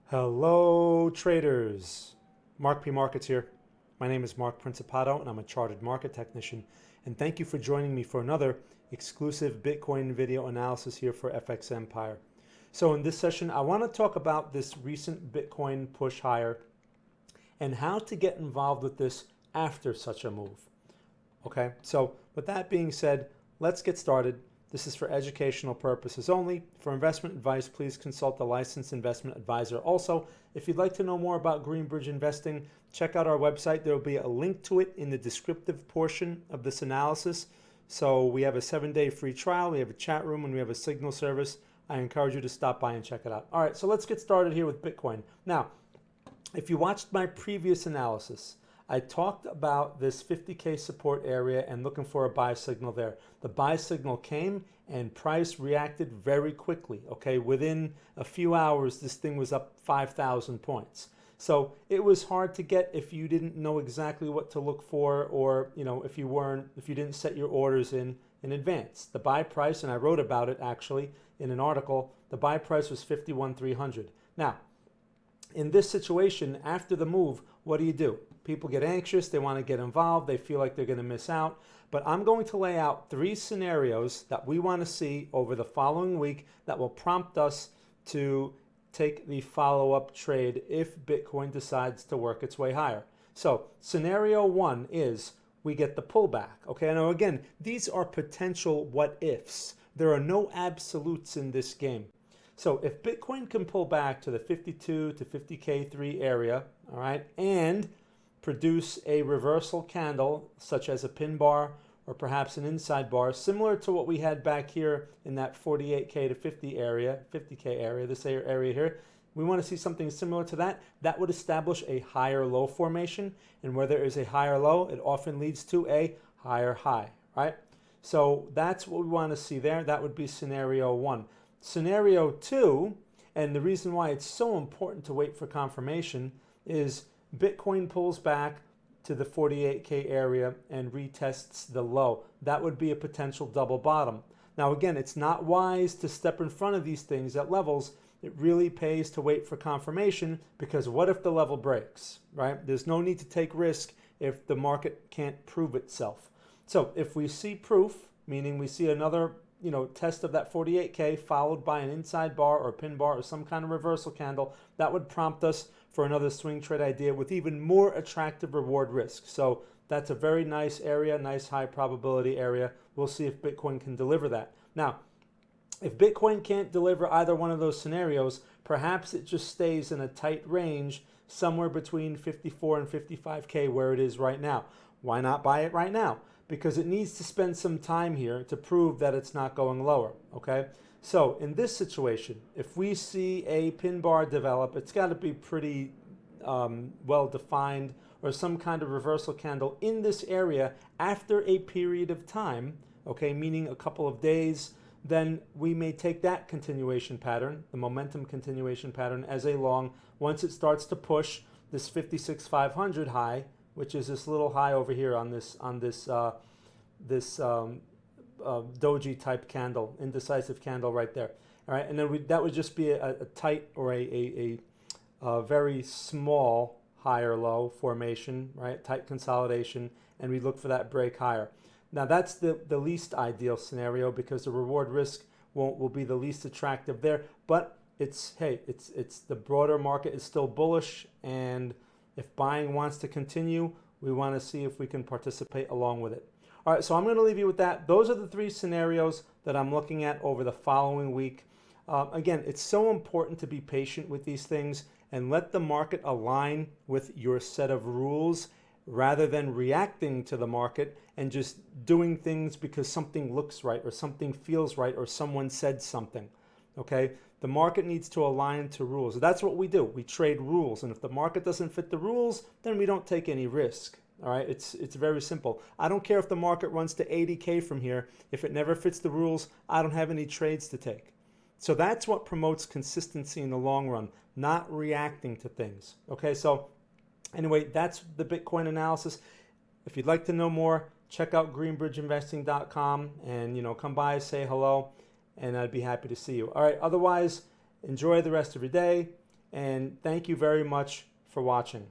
Hello, traders. Mark P. Markets here. My name is Mark Principato, and I'm a chartered market technician. And thank you for joining me for another exclusive Bitcoin video analysis here for FX Empire. So in this session, I want to talk about this recent Bitcoin push higher and how to get involved with this after such a move. Okay, so with that being said, let's get started. This is for educational purposes only. For investment advice, please consult a licensed investment advisor. Also, if you'd like to know more about Greenbridge investing, check out our website. There will be a link to it in the descriptive portion of this analysis. So we have a 7-day free trial, we have a chat room, and we have a signal service. I encourage you to stop by and check it out. All right, so let's get started here with Bitcoin. Now, if you watched my previous analysis, I talked about this 50K support area and looking for a buy signal there. The buy signal came and price reacted very quickly. Okay, within a few hours, this thing was up 5,000 points. So it was hard to get if you didn't know exactly what to look for, or if you didn't set your orders in advance. The buy price, and I wrote about it actually in an article, the buy price was 51,300. Now, in this situation, after the move, what do? People get anxious, they want to get involved, they feel like they're going to miss out. But I'm going to lay out 3 scenarios that we want to see over the following week that will prompt us to take the follow-up trade if Bitcoin decides to work its way higher. So scenario 1 is we get the pullback. Okay, now again, these are potential what ifs. There are no absolutes in this game. So if Bitcoin can pull back to the 52 to 50K3 area, all right, and produce a reversal candle, such as a pin bar or perhaps an inside bar, similar to what we had back here in that 48K to 50K area, this area here. We want to see something similar to that. That would establish a higher low formation, and where there is a higher low, it often leads to a higher high, right? So that's what we want to see there. That would be scenario 1. Scenario 2, and the reason why it's so important to wait for confirmation, is Bitcoin pulls back to the 48K area and retests the low. That would be a potential double bottom. Now again, it's not wise to step in front of these things at levels. It really pays to wait for confirmation, because what if the level breaks, right? There's no need to take risk if the market can't prove itself. So if we see proof, meaning we see another test of that 48K followed by an inside bar or pin bar or some kind of reversal candle, that would prompt us for another swing trade idea with even more attractive reward risk. So that's a very nice area, nice high probability area. We'll see if Bitcoin can deliver that. Now, if Bitcoin can't deliver either one of those scenarios, perhaps it just stays in a tight range somewhere between 54 and 55K where it is right now. Why not buy it right now? Because it needs to spend some time here to prove that it's not going lower, okay? So in this situation, if we see a pin bar develop, it's got to be pretty well defined, or some kind of reversal candle in this area after a period of time, okay, meaning a couple of days, then we may take that continuation pattern, the momentum continuation pattern, as a long. Once it starts to push this 56,500 high, which is this little high over here on this doji type candle, indecisive candle right there. All right, and then that would just be a tight or a very small higher low formation, right? Tight consolidation, and we look for that break higher. Now that's the least ideal scenario, because the reward risk will be the least attractive there. But it's the broader market is still bullish, and if buying wants to continue, we want to see if we can participate along with it. All right, so I'm going to leave you with that. Those are the 3 scenarios that I'm looking at over the following week. Again, it's so important to be patient with these things and let the market align with your set of rules, rather than reacting to the market and just doing things because something looks right or something feels right or someone said something. Okay, the market needs to align to rules. That's what we do. We trade rules, and if the market doesn't fit the rules, then we don't take any risk. All right, it's very simple. I don't care if the market runs to 80K from here. If it never fits the rules, I don't have any trades to take. So that's what promotes consistency in the long run, not reacting to things. Okay, so anyway, that's the Bitcoin analysis. If you'd like to know more, check out greenbridgeinvesting.com and come by, say hello, and I'd be happy to see you. All right, otherwise, enjoy the rest of your day. And thank you very much for watching.